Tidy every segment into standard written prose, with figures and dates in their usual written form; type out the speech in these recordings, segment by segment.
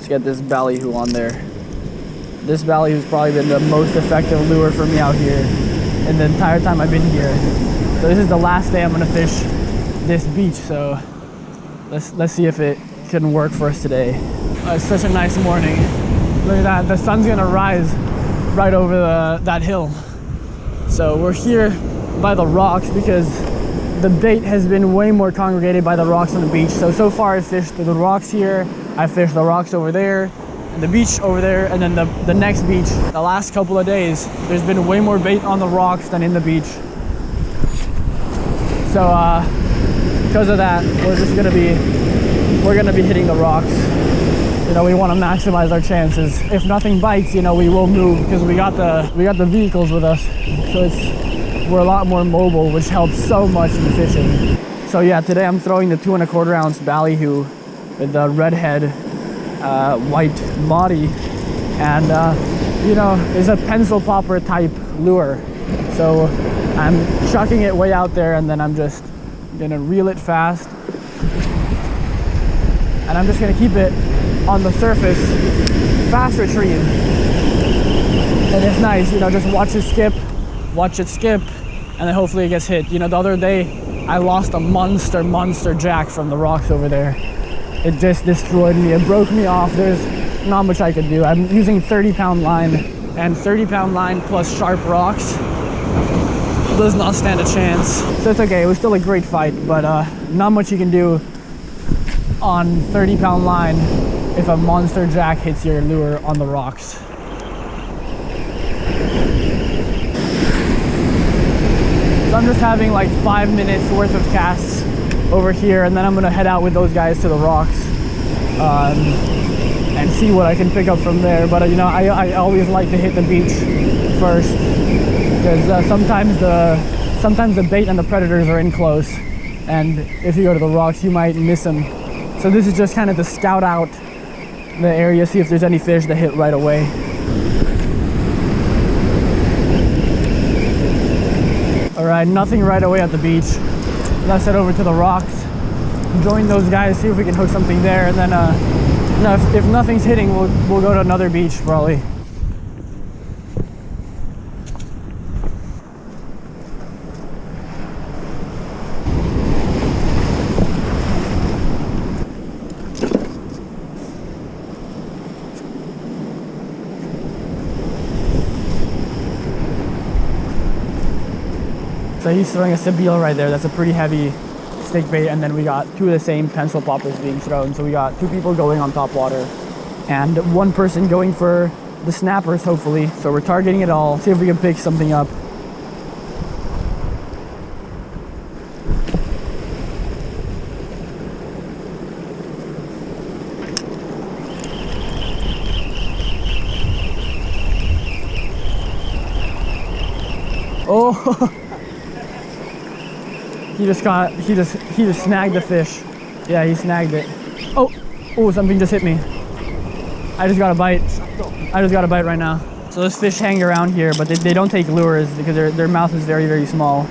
Let's get this ballyhoo on there. This ballyhoo's probably been the most effective lure for me out here in the entire time I've been here. So this is the last day I'm gonna fish this beach, so let's see if it can work for us today. It's such a nice morning. Look at that, the sun's gonna rise right over that hill. So we're here by the rocks because the bait has been way more congregated by the rocks on the beach. So far I fished the rocks here, I fished the rocks over there, and the beach over there, and then the next beach. The last couple of days, there's been way more bait on the rocks than in the beach. So because of that, we're gonna be hitting the rocks. You know, we want to maximize our chances. If nothing bites, you know, we will move because we got the vehicles with us. So we're a lot more mobile, which helps so much in fishing. So yeah, today I'm throwing the 2 1/4 ounce ballyhoo with the redhead white body, and you know, it's a pencil popper type lure. So I'm chucking it way out there, and then I'm just gonna reel it fast, and I'm just gonna keep it on the surface, fast retrieve. And it's nice, you know, just watch it skip, and then hopefully it gets hit. You know, the other day I lost a monster jack from the rocks over there. It just destroyed me. It broke me off. There's not much I could do. I'm using 30-pound line, and 30-pound line plus sharp rocks does not stand a chance. So it's okay. It was still a great fight, but not much you can do on 30-pound line if a monster jack hits your lure on the rocks. So I'm just having like 5 minutes worth of casts over here, and then I'm gonna head out with those guys to the rocks and see what I can pick up from there. But you know, I always like to hit the beach first, because sometimes the bait and the predators are in close, and if you go to the rocks you might miss them. So this is just kind of to scout out the area, see if there's any fish that hit right away. All right, nothing right away at the beach. Let's head over to the rocks, join those guys, see if we can hook something there, and then you know, if nothing's hitting, we'll go to another beach probably. So he's throwing a Sabile right there. That's a pretty heavy stake bait, and then we got 2 of the same pencil poppers being thrown. So we got 2 people going on top water and 1 person going for the snappers, hopefully. So we're targeting it all, see if we can pick something up. Oh! He just snagged the fish. Yeah, he snagged it. Oh, something just hit me. I just got a bite. Right now. So those fish hang around here, but they don't take lures because their mouth is very, very small.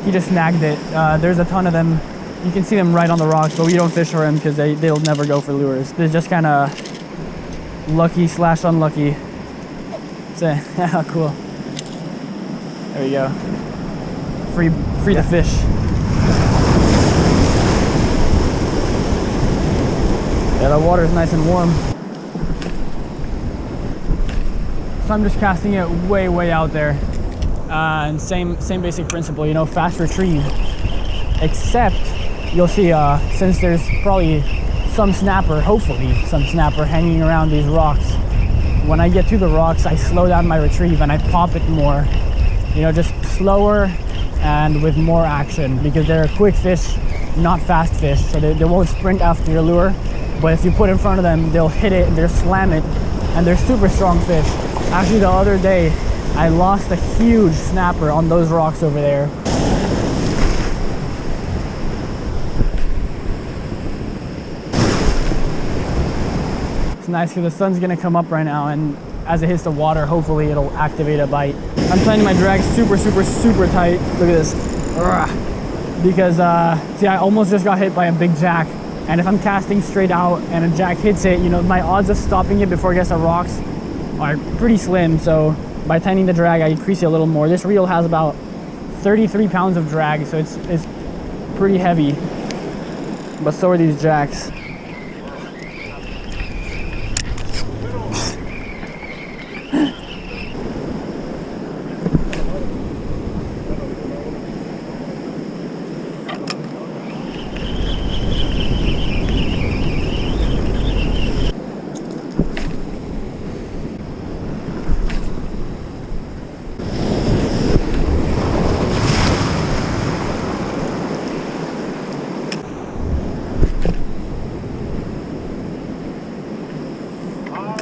He just snagged it. There's a ton of them. You can see them right on the rocks, but we don't fish for them because they'll never go for lures. They're just kind of lucky / unlucky. So, cool. There we go. Free the fish. Yeah, the water is nice and warm. So I'm just casting it way out there. And same basic principle, you know, fast retrieve. Except you'll see, since there's probably some snapper, hopefully some snapper hanging around these rocks, when I get to the rocks, I slow down my retrieve and I pop it more. You know, just slower and with more action, because they're quick fish, not fast fish. So they won't sprint after your lure. But if you put in front of them, they'll hit it, they'll slam it, and they're super strong fish. Actually, the other day, I lost a huge snapper on those rocks over there. It's nice because the sun's gonna come up right now, and as it hits the water, hopefully it'll activate a bite. I'm planning my drag super tight. Look at this. Because, see, I almost just got hit by a big jack And if I'm casting straight out and a jack hits it, you know, my odds of stopping it before it gets the rocks are pretty slim. So by tightening the drag, I increase it a little more. This reel has about 33 pounds of drag, so it's pretty heavy. But so are these jacks.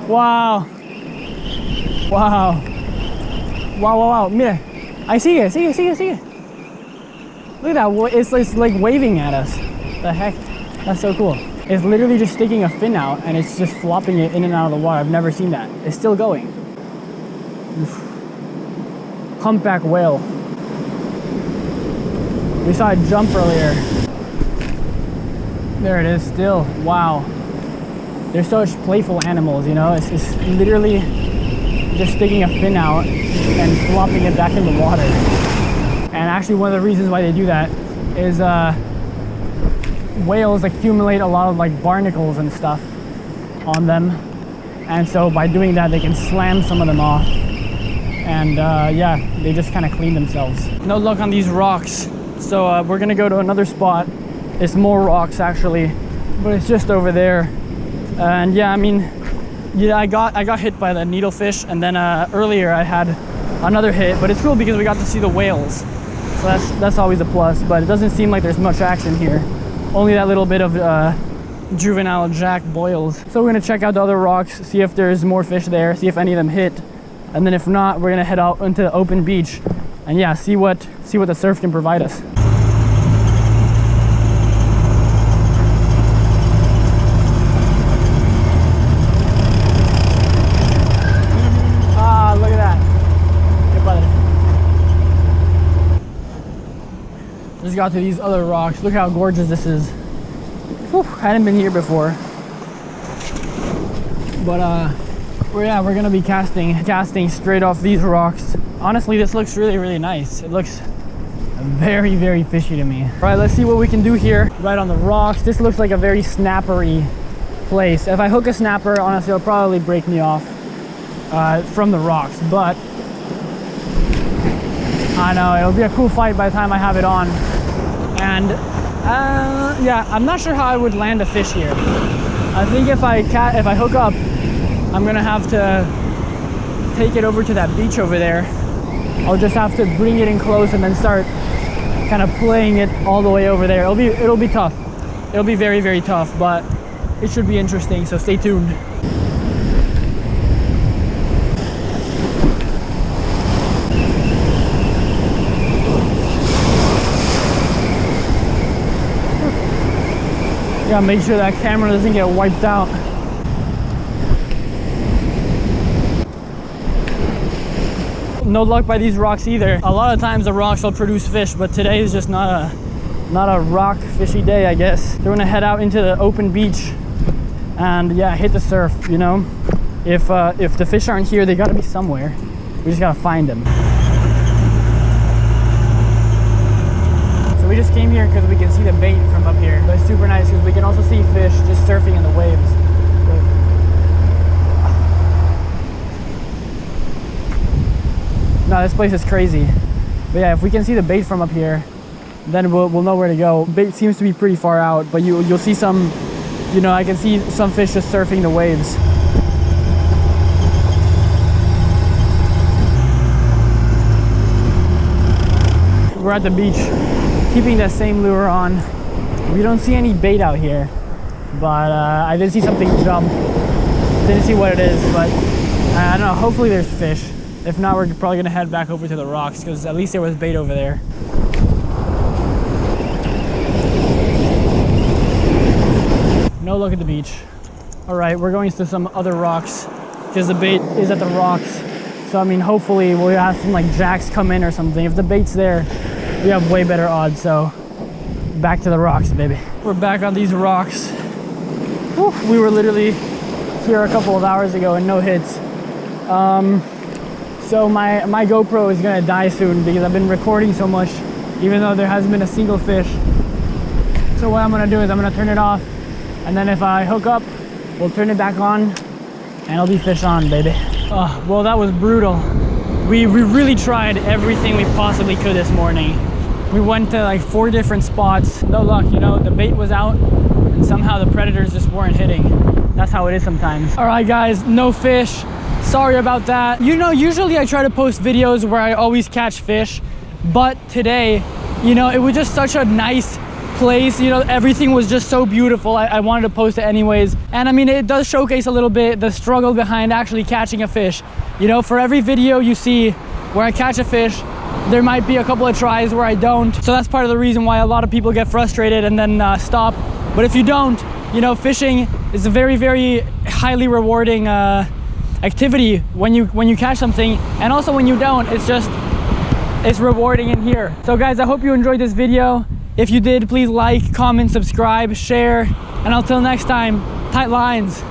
Wow. Wow. Wow, wow, wow. Mira. I see it. Look at that. It's like waving at us. The heck? That's so cool. It's literally just sticking a fin out and it's just flopping it in and out of the water. I've never seen that. It's still going. Oof. Humpback whale. We saw it jump earlier. There it is still. Wow. They're such playful animals, you know? It's literally just sticking a fin out and flopping it back in the water. And actually one of the reasons why they do that is whales accumulate a lot of like barnacles and stuff on them. And so by doing that, they can slam some of them off. And yeah, they just kind of clean themselves. No luck on these rocks. So we're gonna go to another spot. It's more rocks actually, but it's just over there. And yeah, I mean, yeah, I got hit by the needlefish, and then earlier I had another hit, but it's cool because we got to see the whales. So that's always a plus, but it doesn't seem like there's much action here. Only that little bit of juvenile jack boils. So we're gonna check out the other rocks, see if there's more fish there, see if any of them hit. And then if not, we're gonna head out into the open beach and yeah, see what the surf can provide us. Just got to these other rocks. Look how gorgeous this is. Whew, hadn't been here before. But we're gonna be casting straight off these rocks. Honestly, this looks really nice. It looks very, very fishy to me. All right, let's see what we can do here. Right on the rocks. This looks like a very snappery place. If I hook a snapper, honestly, it'll probably break me off from the rocks. But I know it'll be a cool fight by the time I have it on. And yeah, I'm not sure how I would land a fish here. I think if I hook up, I'm gonna have to take it over to that beach over there. I'll just have to bring it in close and then start kind of playing it all the way over there. It'll be tough. It'll be very, very tough, but it should be interesting. So stay tuned. Gotta make sure that camera doesn't get wiped out. No luck by these rocks either. A lot of times the rocks will produce fish, but today is just not a rock fishy day, I guess. So we're gonna head out into the open beach and yeah, hit the surf, you know? If the fish aren't here, they gotta be somewhere. We just gotta find them. We just came here because we can see the bait from up here. But it's super nice because we can also see fish just surfing in the waves. No, this place is crazy. But yeah, if we can see the bait from up here, then we'll know where to go. Bait seems to be pretty far out, but you'll see some, you know, I can see some fish just surfing the waves. We're at the beach, keeping that same lure on. We don't see any bait out here, but I did see something jump. Didn't see what it is, but I don't know, hopefully there's fish. If not, we're probably gonna head back over to the rocks because at least there was bait over there. No luck at the beach. All right, we're going to some other rocks because the bait is at the rocks. So I mean, hopefully we'll have some like jacks come in or something. If the bait's there, we have way better odds. So back to the rocks, baby. We're back on these rocks. Whew, we were literally here a couple of hours ago and no hits. So my GoPro is gonna die soon because I've been recording so much, even though there hasn't been a single fish. So what I'm gonna do is I'm gonna turn it off, and then if I hook up, we'll turn it back on, and it'll be fish on, baby. Oh, well, that was brutal. We really tried everything we possibly could this morning. We went to like 4 different spots. No luck, you know, the bait was out and somehow the predators just weren't hitting. That's how it is sometimes. All right, guys, no fish. Sorry about that. You know, usually I try to post videos where I always catch fish, but today, you know, it was just such a nice place. You know, everything was just so beautiful. I wanted to post it anyways. And I mean, it does showcase a little bit the struggle behind actually catching a fish. You know, for every video you see where I catch a fish, there might be a couple of tries where I don't. So that's part of the reason why a lot of people get frustrated and then stop. But if you don't, you know, fishing is a very, very highly rewarding activity when you catch something. And also when you don't, it's rewarding in here. So guys, I hope you enjoyed this video. If you did, please like, comment, subscribe, share, and until next time, tight lines.